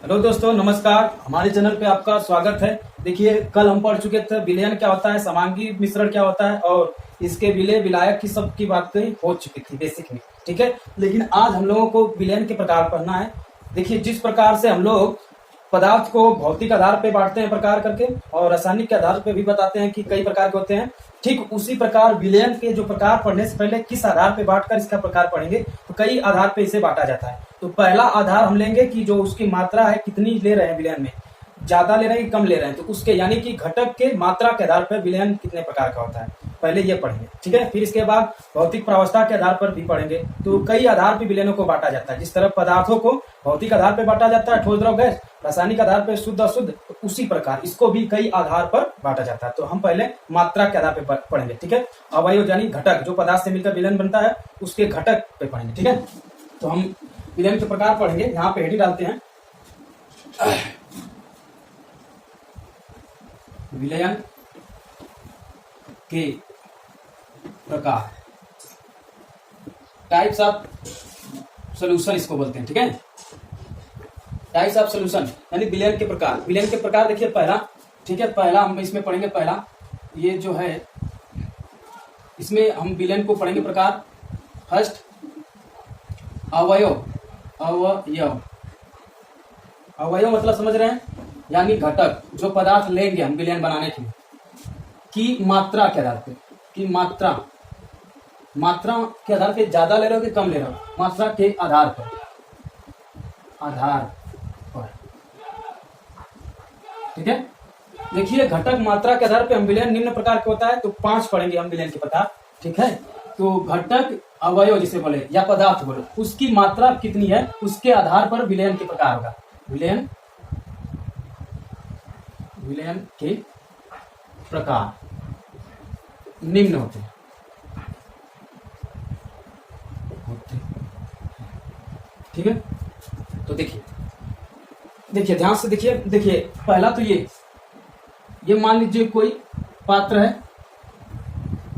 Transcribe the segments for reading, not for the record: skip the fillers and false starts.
Hello दोस्तों, नमस्कार। हमारे चैनल पे आपका स्वागत है। देखिए, कल हम पढ़ चुके थे विलयन क्या होता है, समांगी मिश्रण क्या होता है और इसके विलय विलायक की सब की बातें हो चुकी थी बेसिक में। ठीक है, लेकिन आज हम लोगों को विलयन के प्रकार पढ़ना है। देखिए, जिस प्रकार से हम लोग पदार्थ को भौतिक आधार पे बांटते हैं प्रकार करके और रासायनिक के आधार पे भी बताते हैं कि कई प्रकार के होते हैं, ठीक उसी प्रकार विलयन के जो प्रकार पढ़ने से पहले किस आधार पे बांटकर इसका प्रकार पढ़ेंगे, तो कई आधार पे इसे बांटा जाता है। तो पहला आधार हम लेंगे कि जो उसकी मात्रा है कितनी ले रहे हैं विलयन में, ज्यादा ले रहे हैं कि कम ले रहे हैं, तो उसके यानी कि घटक के मात्रा के आधार पर विलयन कितने प्रकार का होता है, पहले ये पढ़ेंगे। ठीक है, फिर इसके बाद भौतिक प्रावस्था के आधार पर भी पढ़ेंगे। तो कई आधार पर विलयनों को बांटा जाता है। जिस तरह पदार्थों को भौतिक आधार पर बांटा जाता है, ठोस द्रव गैस, रासायनिक आधार पर शुद्ध अशुद्ध, तो उसी प्रकार इसको भी कई आधार पर बांटा जाता है। तो हम पहले मात्रा के आधार पर पढ़ेंगे। ठीक है, अवयव यानी घटक, जो पदार्थ से मिलकर विलयन बनता है उसके घटक पे पढ़ेंगे। ठीक है, तो हम विलयन के प्रकार पढ़ेंगे। यहाँ पे हेडी डालते हैं, विलयन के प्रकार, टाइप्स ऑफ सॉल्यूशन इसको बोलते हैं। ठीक है, टाइप्स ऑफ सॉल्यूशन यानी विलयन के प्रकार। विलयन के प्रकार देखिए पहला, ठीक है, पहला हम इसमें पढ़ेंगे। पहला ये जो है, इसमें हम विलयन को पढ़ेंगे प्रकार। फर्स्ट अवयव, अवयव, अवयव मतलब समझ रहे हैं, यानी घटक, जो पदार्थ लेंगे हम विलयन बनाने के लिए, की मात्रा के आधार पे, की मात्रा, मात्रा के आधार पे ज्यादा ले रहे हो कि कम ले रहे हो, मात्रा के आधार पर, आधार पर। ठीक है, देखिए घटक मात्रा के आधार पे हम विलयन निम्न प्रकार के होता है। तो 5 पढ़ेंगे हम विलयन के प्रकार। ठीक है, तो घटक अवयव जिसे बोले या पदार्थ बोले, उसकी मात्रा कितनी है उसके आधार पर विलयन के प्रकार होगा। विलयन, विलयन के प्रकार निम्न होते हैं, ठीक है। तो देखिए, देखिए ध्यान से देखिए, देखिए पहला तो ये मान लीजिए कोई पात्र है,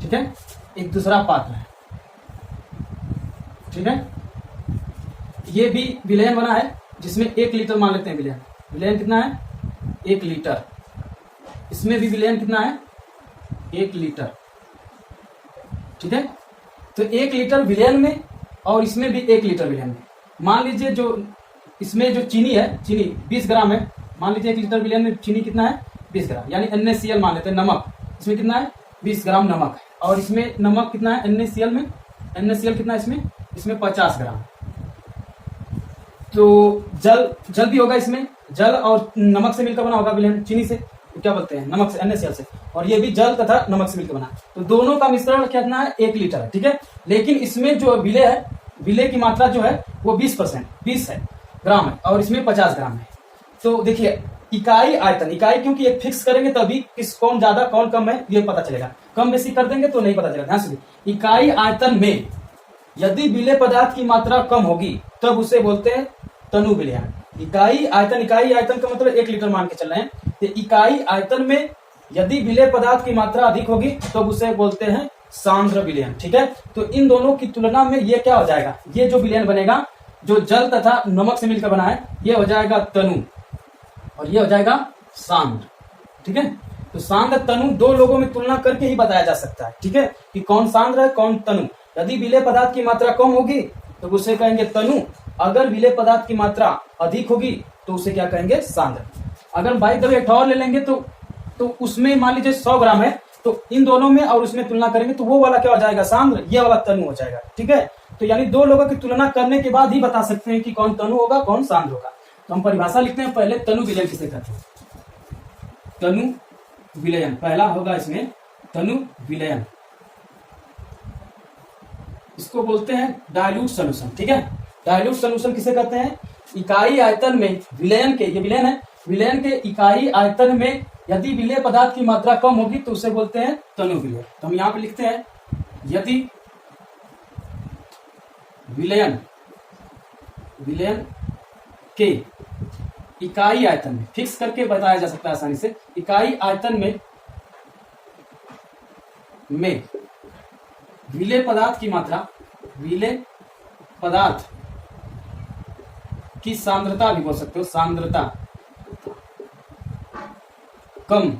ठीक है, एक दूसरा पात्र है, ठीक है। ये भी विलयन बना है जिसमें 1 लीटर मान लेते हैं विलयन। विलयन कितना है? 1 लीटर। इसमें भी विलयन कितना है? 1 लीटर। ठीक है, तो 1 लीटर विलयन में और इसमें भी 1 लीटर विलयन में। मान लीजिए जो इसमें जो चीनी है, चीनी 20 ग्राम है। मान लीजिए 1 लीटर विलयन में चीनी कितना है? 20 ग्राम, यानी NaCl मान लेते हैं, नमक। इसमें कितना है? 20 ग्राम नमक है। और इसमें नमक कितना है NaCl में? NaCl कितना है इसमें 50 ग्राम। तो जल भी होगा इसमें, जल और नमक से मिलकर बना होगा विलयन, चीनी से, क्या बोलते हैं, नमक से, NaCl से, और ये भी जल तथा नमक से मिलकर बना। तो दोनों का मिश्रण कितना है? 1 लीटर है। ठीक है, लेकिन इसमें जो विलय है, विलय की मात्रा जो है वो 20% 20 है ग्राम है, और इसमें 50 ग्राम है। तो देखिए इकाई आयतन, इकाई क्योंकि एक फिक्स करेंगे तभी कौन ज्यादा कौन कम है ये पता चलेगा। कम बेसी कर देंगे तो नहीं पता चलेगा। ध्यान से, इकाई आयतन में यदि विलय पदार्थ की मात्रा कम होगी तब उसे बोलते हैं तनु विलयन। इकाई आयतन का मतलब 1 लीटर मान के चल रहे हैं। तो इकाई आयतन में यदि विलय पदार्थ की मात्रा अधिक होगी तब उसे बोलते हैं सांद्र विलयन। ठीक है, तो इन दोनों की तुलना में ये क्या हो जाएगा, ये जो विलयन बनेगा जो जल तथा नमक से मिलकर बना है, ये हो जाएगा तनु और ये हो जाएगा सांद्र। ठीक है, तो सांद्र तनु 2 लोगों में तुलना करके ही बताया जा सकता है। ठीक है, कि कौन सांद्र है कौन तनु। यदि विलय पदार्थ की मात्रा कम होगी तो उसे कहेंगे तनु, अगर विलय पदार्थ की मात्रा अधिक होगी तो उसे क्या कहेंगे? सांद्र। अगर बाई द वे एक और ले लेंगे तो उसमें मान लीजिए 100 ग्राम है, तो इन दोनों में और उसमें तुलना करेंगे तो वो वाला क्या हो जाएगा? सांद्र, ये वाला तनु हो जाएगा। ठीक है, तो यानी 2 लोगों की तुलना करने के बाद ही बता सकते हैं कि कौन तनु होगा कौन सांद्र होगा। तो हम परिभाषा लिखते हैं पहले, तनु विलयन किसे कहते हैं? तनु विलयन पहला होगा इसमें, तनु विलयन, इसको बोलते हैं डाइल्यूट सॉल्यूशन। ठीक है, डाइल्यूट सॉल्यूशन किसे कहते हैं? इकाई आयतन में विलयन के, ये विलयन है, विलयन के इकाई आयतन में यदि विलय पदार्थ की मात्रा कम होगी तो उसे बोलते हैं तनु विलयन। तो हम यहां पे लिखते हैं, यदि विलयन, विलयन के इकाई आयतन में, फिक्स करके बताया जा सकता है आसानी से, इकाई आयतन में विलय पदार्थ की मात्रा, विलय पदार्थ की सांद्रता भी बोल सकते हो, सांद्रता कम।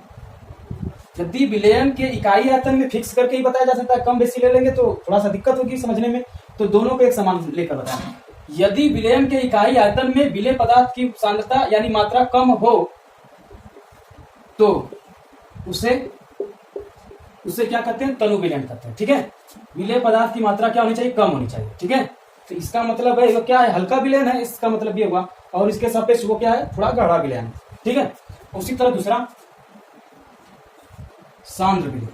यदि विलयन के इकाई आयतन में फिक्स करके ही बताया जा सकता है, कम बेसी ले लेंगे तो थोड़ा सा दिक्कत होगी समझने में, तो दोनों को एक समान लेकर बताएं। यदि विलयन के इकाई आयतन में विलेय पदार्थ की सांद्रता यानी मात्रा कम हो तो उसे क्या कहते हैं, तनु विलयन कहते हैं। ठीक है, विलेय पदार्थ की मात्रा क्या होनी चाहिए, कम होनी चाहिए। ठीक है, तो इसका मतलब है वो क्या है, हल्का विलयन है, इसका मतलब ये हुआ। और इसके सापेक्ष वो क्या है, थोड़ा गाढ़ा विलयन है। ठीक है, उसी तरह दूसरा सांद्र विलयन,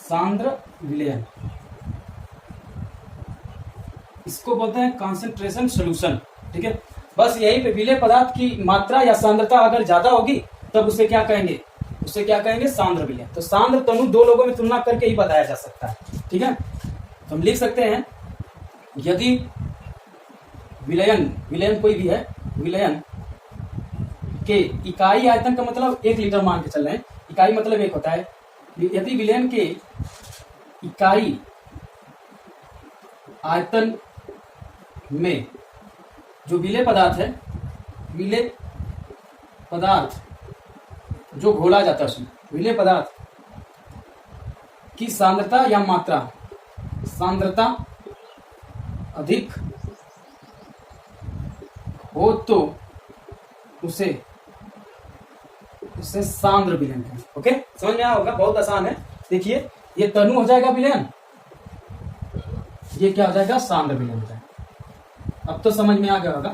सांद्र विलयन इसको बोलते हैं कॉन्सेंट्रेशन सोल्यूशन। ठीक है, बस यही पे विलेय पदार्थ की मात्रा या सांद्रता अगर ज्यादा होगी तब उसे क्या कहेंगे, उसे क्या कहेंगे, सांद्र विलयन। तो सांद्र तनु दो लोगों में तुलना करके ही बताया जा सकता है। ठीक है, तो हम लिख सकते हैं यदि विलयन कोई भी है, विलयन के इकाई आयतन का मतलब 1 लीटर मान के चल रहे हैं, इकाई मतलब 1 होता है। यदि विलयन के इकाई आयतन में जो विलेय पदार्थ है, विलेय पदार्थ जो घोला जाता है उसमें, विलेय पदार्थ की सांद्रता या मात्रा, सांद्रता अधिक हो तो उसे सांद्र विलयन कहें। ओके, समझ में आया होगा, बहुत आसान है। देखिए ये तनु हो जाएगा विलयन, ये क्या हो जाएगा, सांद्र विलयन हो जाएगा। अब तो समझ में आ गया होगा।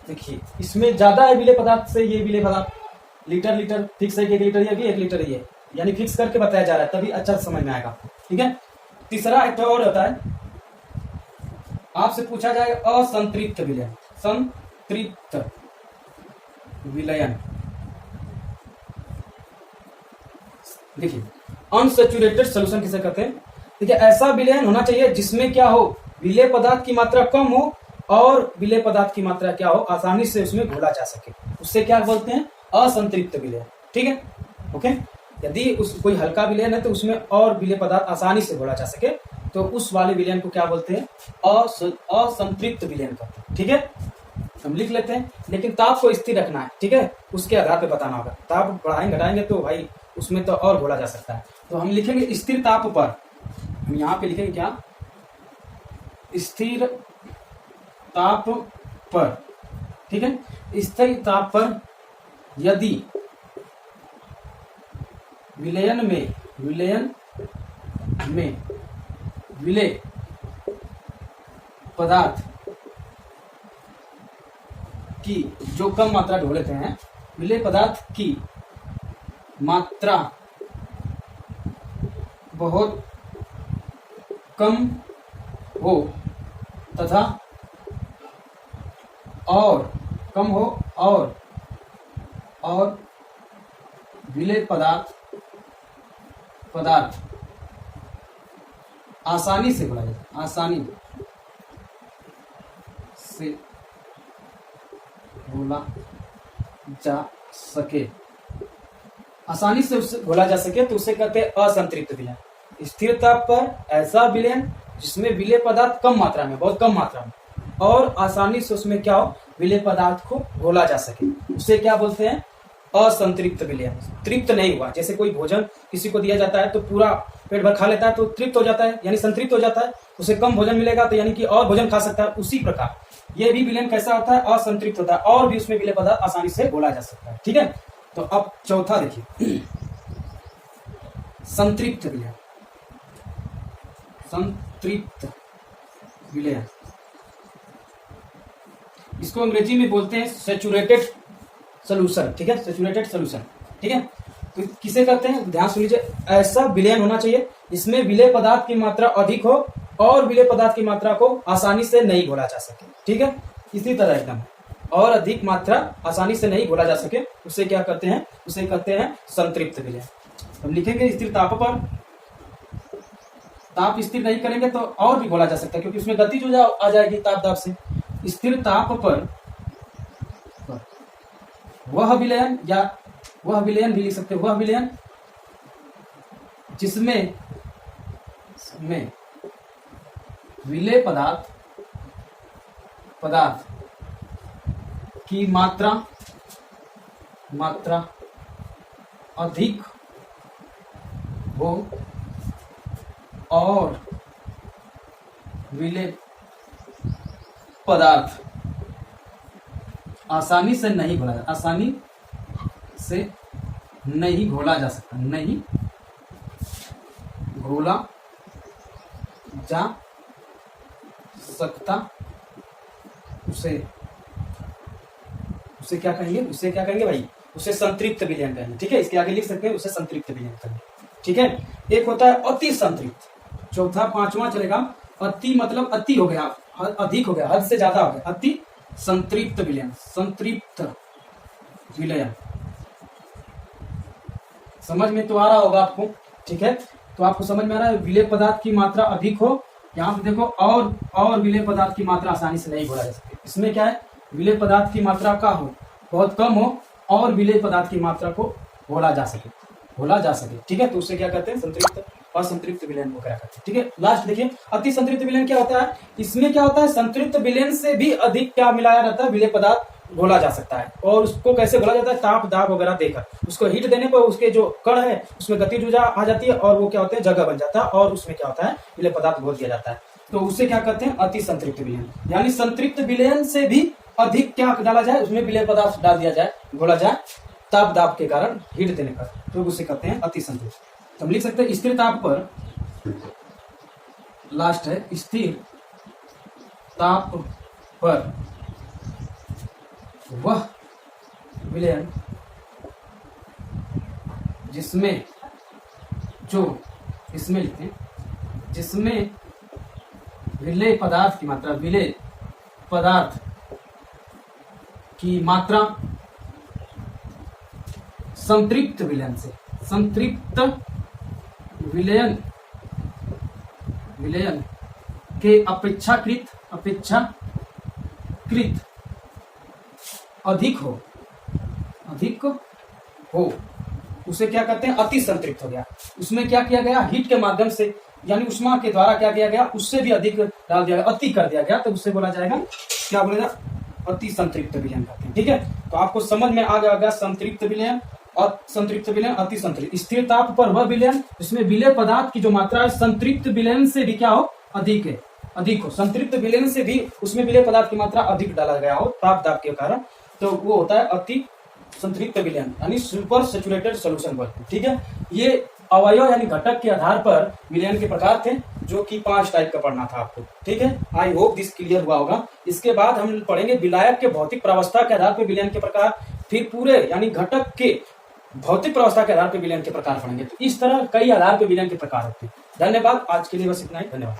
देखिए इसमें ज्यादा है विलेय पदार्थ से, ये विलेय पदार्थ लीटर फिक्स है, 1 लीटर या 1 लीटर ही है, यानी फिक्स करके बताया जा रहा है, तभी अच्छा समझ में आएगा। ठीक है, तीसरा एक और होता है, आपसे पूछा जाएगा असंतृप्त विलयन, संतृप्त विलयन। देखिए अनसैचुरेटेड सोल्यूशन किसे कहते हैं। देखिए ऐसा विलयन होना चाहिए जिसमें क्या हो, विलेय पदार्थ की मात्रा कम हो और विलेय पदार्थ की मात्रा क्या हो, आसानी से उसमें घोला जा सके, उससे क्या बोलते हैं, असंतृप्त विलयन। ठीक है, ओके। यदि उस कोई हल्का विलयन है तो उसमें और विलेय पदार्थ आसानी से घोला जा सके तो उस वाले विलयन को क्या बोलते हैं, असंतृप्त विलयन कहते हैं। ठीक है, हम लिख लेते हैं, लेकिन ताप को स्थिर रखना है। ठीक है, उसके आधार पे बताना होगा, ताप बढ़ाएंगे घटाएंगे तो भाई उसमें तो और घोला जा सकता है। तो हम लिखेंगे स्थिर ताप पर, हम यहाँ पे लिखेंगे क्या, स्थिर ताप पर। ठीक है, स्थिर ताप पर यदि विलयन में विलेय पदार्थ की जो कम मात्रा ढो लेते हैं, विलेय पदार्थ की मात्रा बहुत कम हो तथा और कम हो और विलेय पदार्थ आसानी से घोला जाए, आसानी से घोला जा सके, आसानी से उससे घोला जा सके तो उसे कहते हैं असंतृप्त विलयन। स्थिर ताप पर ऐसा विलयन जिसमें विलेय पदार्थ कम मात्रा में, बहुत कम मात्रा में, और आसानी से उसमें क्या हो, विलेय पदार्थ को घोला जा सके, उसे क्या बोलते हैं, असंतृप्त विलयन। तृप्त नहीं हुआ, जैसे कोई भोजन किसी को दिया जाता है तो पूरा पेट भर खा लेता है तो तृप्त हो जाता है, यानी संतृप्त हो जाता है, उसे कम भोजन मिलेगा तो यानी कि और भोजन खा सकता है। उसी प्रकार ये भी विलयन कैसा होता है, असंतृप्त होता है, और भी उसमें विलेय पदार्थ आसानी से घोला जा सकता है। ठीक है, तो अब चौथा देखिए, संतृप्त विलयन, संतृप्त विलयन, इसको अंग्रेजी में बोलते हैं सैचुरेटेड सोल्यूशन। ठीक है, सैचुरेटेड सोल्यूशन। ठीक है, तो किसे कहते हैं, ध्यान सुन लीजिए, ऐसा विलयन होना चाहिए इसमें विलेय पदार्थ की मात्रा अधिक हो और विलेय पदार्थ की मात्रा को आसानी से नहीं घोला जा सके। ठीक है, इसी तरह एकदम और अधिक मात्रा आसानी से नहीं घोला जा सके, उसे क्या कहते हैं, उसे कहते हैं संतृप्त विलयन। हम लिखेंगे स्थिर ताप पर, ताप स्थिर नहीं करेंगे तो और भी घोला जा सकता है क्योंकि उसमें गति जो आ जाएगी ताप दाब से। स्थिर ताप पर वह विलयन, या वह विलयन भी लिख सकते हैं, वह विलयन जिसमें विलेय पदार्थ की मात्रा अधिक हो और विलेय पदार्थ आसानी से नहीं घोला जा सकता, नहीं घोला जा सकता, उसे क्या कहेंगे भाई, उसे संतृप्त विलयन कहेंगे। ठीक है, इसके आगे लिख सकते हैं उसे संतृप्त विलयन कहेंगे। ठीक है, एक होता है अति संतृप्त, चौथा पांचवा चलेगा अति, मतलब अति हो गया, अधिक हो गया, हद से ज्यादा हो गया, अति संतृप्त विलयन, संतृप्त विलयन। समझ में तो आ रहा होगा आपको। ठीक है, तो आपको समझ में आ रहा है, विलेय पदार्थ की मात्रा अधिक हो, यहाँ पे देखो और विलेय पदार्थ की मात्रा आसानी से नहीं घोला जा सकती। इसमें क्या है, विलेय पदार्थ की मात्रा का हो, बहुत कम हो, और विलेय पदार्थ की मात्रा को घोला जा सके। ठीक है, तो उसे क्या कहते हैं, संतृप्त और संतृप्त विलयन को क्या कहते हैं। ठीक है, लास्ट देखिए अति संतृप्त विलयन क्या होता है। इसमें क्या होता है, संतृप्त विलयन से भी अधिक क्या मिलाया रहता है, विलेय पदार्थ घोला जा सकता है। और उसको कैसे घोला जाता है, ताप दाब वगैरह देकर, उसको हीट देने पर उसके जो कण है उसमें गतिज ऊर्जा आ जाती है, और वो क्या होते हैं, जगह बन जाता है, और उसमें क्या होता है, विलेय पदार्थ घोल दिया जाता है। तो उसे क्या कहते हैं, अति संतृप्त विलयन। यानी संतृप्त विलयन से भी अधिक क्या डाला जाए, उसमें विलेय पदार्थ डाल दिया जाए, घोला जाए, ताप दाब के कारण, हीट देने पर, तो उसे कहते हैं अति संतृप्त। तो हम लिख सकते हैं स्थिर ताप पर, लास्ट है, स्थिर ताप पर वह विलयन जिसमें लिखते हैं, जिसमें विलेय पदार्थ की मात्रा संतृप्त विलयन के अपेक्षाकृत अधिक हो, उसे क्या कहते हैं, अति संतृप्त हो गया। उसमें क्या किया गया, हीट के माध्यम से, यानी उष्मा के द्वारा क्या किया गया, उससे भी अधिक डाल दिया गया, अति कर दिया गया, तो उससे बोला जाएगा, क्या बोलेगा, अति संतृप्त विलयन कहते हैं। ठीक है, तो आपको समझ में आ गया संतृप्त विलयन और संतृप्त विलयन, अति संतृप्त। स्थिर ताप पर वह विलयन जिसमें विलेय पदार्थ की जो मात्रा है संतृप्त विलयन से भी क्या हो, अधिक हो, संतृप्त विलयन से भी उसमें विलेय पदार्थ की मात्रा अधिक डाला गया हो ताप दाब के कारण, तो वो होता है अति संतृप्त विलयन, यानी सुपर सैचुरेटेड सॉल्यूशन बोलते हैं। ठीक है, ये अवयव यानी घटक के आधार पर विलयन के प्रकार थे, जो कि 5 टाइप का पढ़ना था आपको। ठीक है, आई होप दिस क्लियर हुआ होगा। इसके बाद हम पढ़ेंगे विलायक के भौतिक प्रावस्था के आधार पर विलयन के प्रकार, फिर पूरे यानी घटक के भौतिक प्रावस्था के आधार पर विलयन के प्रकार पढ़ेंगे। तो इस तरह कई आधार पर विलयन के प्रकार होते हैं। धन्यवाद, आज के लिए बस इतना ही, धन्यवाद।